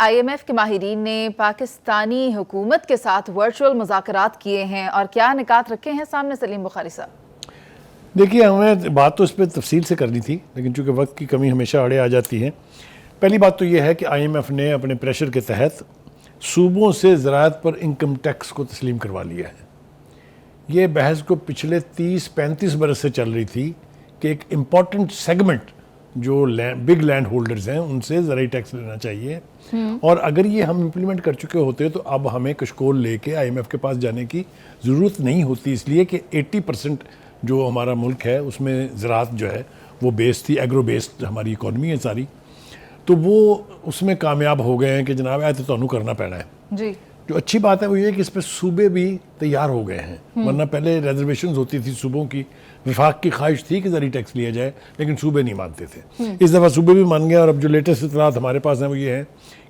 IMF के माहिरीन ने पाकिस्तानी हुकूमत के साथ वर्चुअल मुज़ाकरात किए हैं और क्या निकात रखे हैं सामने। सलीम बुखारी साहब, देखिए, हमें बात तो इस पर तफसील से करनी थी, लेकिन चूँकि वक्त की कमी हमेशा आड़े आ जाती है। पहली बात तो यह है कि IMF ने अपने प्रेशर के तहत सूबों से ज़राअत पर इनकम टैक्स को तस्लीम करवा लिया है। ये बहस को पिछले 30-35 बरस से चल रही थी कि एक इम्पॉर्टेंट सेगमेंट जो बिग लैंड होल्डर्स हैं उनसे ज़राई टैक्स लेना चाहिए, और अगर ये हम इम्प्लीमेंट कर चुके होते तो अब हमें कशकोल लेके IMF के पास जाने की ज़रूरत नहीं होती, इसलिए कि 80% जो हमारा मुल्क है उसमें ज़राअत जो है वो बेस्ड थी, एग्रो बेस्ड हमारी इकॉनमी है सारी, तो वो उसमें कामयाब हो गए हैं कि जनाब ऐ तो तुहानू करना पैना है जी। जो अच्छी बात है वो ये कि इस पर सूबे भी तैयार हो गए हैं, वरना पहले रिजर्वेशंस होती थी सूबों की, विफाक की ख्वाहिश थी कि ज़री टैक्स लिया जाए, लेकिन सूबे नहीं मानते थे। इस दफ़ा सूबे भी मान गए, और अब जो लेटेस्ट इत्तलात हमारे पास हैं वो ये है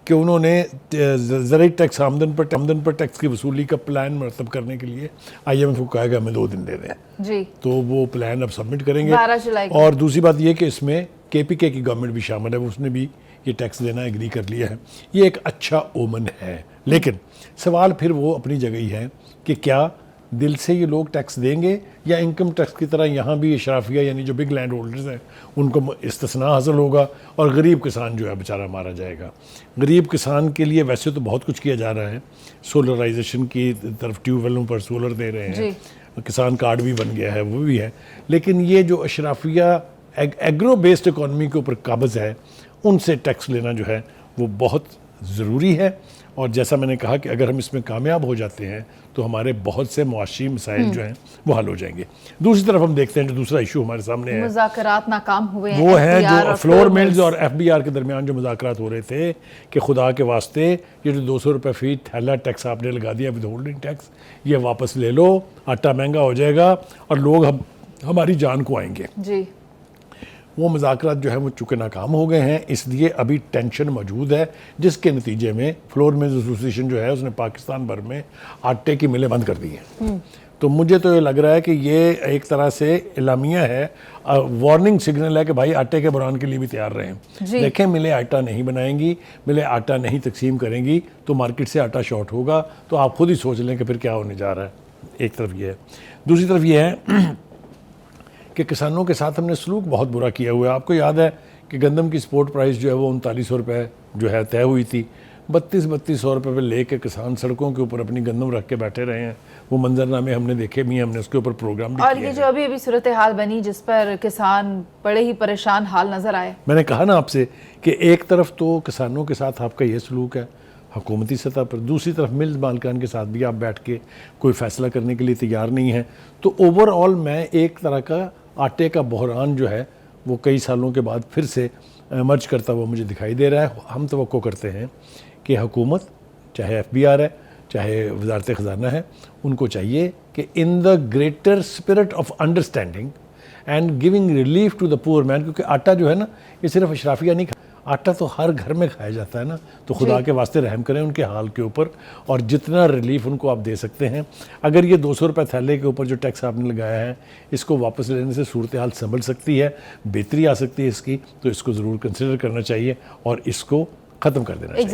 कि उन्होंने ज़राई टैक्स आमदन पर टैक्स की वसूली का प्लान मरतब करने के लिए IMF को कहा कि हमें 2 दिन दे दें जी। तो वो प्लान अब सबमिट करेंगे। और दूसरी बात ये कि इसमें KPK की गवर्नमेंट भी शामिल है, उसने भी ये टैक्स देना एग्री कर लिया है। ये एक अच्छा ओमन है, लेकिन सवाल फिर वो अपनी जगह ही है कि क्या दिल से ये लोग टैक्स देंगे, या इनकम टैक्स की तरह यहाँ भी इशराफिया यानी जो बिग लैंड होल्डर्स हैं उनको इस्तिस्ना हासिल होगा और गरीब किसान जो है बेचारा मारा जाएगा। गरीब किसान के लिए वैसे तो बहुत कुछ किया जा रहा है, सोलराइजेशन की तरफ ट्यूबवेलों पर सोलर दे रहे हैं, किसान कार्ड भी बन गया है, वो भी है, लेकिन ये जो अशराफिया एग्रो बेस्ड इकॉनमी के ऊपर काबज़ है उनसे टैक्स लेना जो है वो बहुत ज़रूरी है। और जैसा मैंने कहा कि अगर हम इसमें कामयाब हो जाते हैं तो हमारे बहुत से मुआशी मसाइल जो हैं वो हल हो जाएंगे। दूसरी तरफ हम देखते हैं जो दूसरा इशू हमारे सामने है, मुज़ाकरात नाकाम हुए हैं, वो है जो फ्लोर मिल्स और FBR के दरमियान जो मुज़ाकरात हो रहे थे कि खुदा के वास्ते ये जो 200 रुपये फी थैला टैक्स आपने लगा दिया विद होल्डिंग टैक्स, ये वापस ले लो, आटा महंगा हो जाएगा और लोग हमारी जान को आएंगे जी। वो मुज़ाकरात जो है वो चूँकि नाकाम हो गए हैं, इसलिए अभी टेंशन मौजूद है, जिसके नतीजे में फ्लोर मिल्स एसोसिएशन जो है उसने पाकिस्तान भर में आटे की मिलें बंद कर दी हैं। तो मुझे तो ये लग रहा है कि ये एक तरह से इलामिया है, वार्निंग सिग्नल है कि भाई आटे के बुरान के लिए भी तैयार रहें। देखें, मिलें आटा नहीं बनाएंगी, मिलें आटा नहीं तकसीम करेंगी तो मार्केट से आटा शॉर्ट होगा, तो आप खुद ही सोच लें कि फिर क्या होने जा रहा है। एक तरफ ये है, दूसरी तरफ ये है कि किसानों के साथ हमने सलूक बहुत बुरा किया हुआ है। आपको याद है कि गंदम की स्पोर्ट प्राइस जो है वो 3900 रुपये जो है तय हुई थी, 3200 रुपये पे लेके किसान सड़कों के ऊपर अपनी गंदम रख के बैठे रहे हैं। वो मंजरनामे हमने देखे भी, हमने उसके ऊपर प्रोग्राम भी और ये जो अभी सूरत हाल बनी जिस पर किसान बड़े ही परेशान हाल नज़र आए। मैंने कहा ना आपसे कि एक तरफ तो किसानों के साथ आपका ये सलूक है हुकूमती सतह पर, दूसरी तरफ मिल्स मालिकान के साथ भी आप बैठ के कोई फ़ैसला करने के लिए तैयार नहीं है। तो ओवरऑल मैं एक तरह का आटे का बहरान जो है वो कई सालों के बाद फिर से इमर्ज करता हुआ मुझे दिखाई दे रहा है। हम तवक्को करते हैं कि हुकूमत, चाहे FBR है चाहे वजारत ख़ज़ाना है, उनको चाहिए कि in the greater spirit of understanding and giving relief to the poor man, क्योंकि आटा जो है ना ये सिर्फ अशराफिया नहीं, आटा तो हर घर में खाया जाता है ना, तो खुदा के वास्ते रहम करें उनके हाल के ऊपर, और जितना रिलीफ उनको आप दे सकते हैं। अगर ये 200 रुपये थैले के ऊपर जो टैक्स आपने लगाया है इसको वापस लेने से सूरत हाल संभल सकती है, बेहतरी आ सकती है इसकी, तो इसको ज़रूर कंसिडर करना चाहिए और इसको ख़त्म कर देना चाहिए।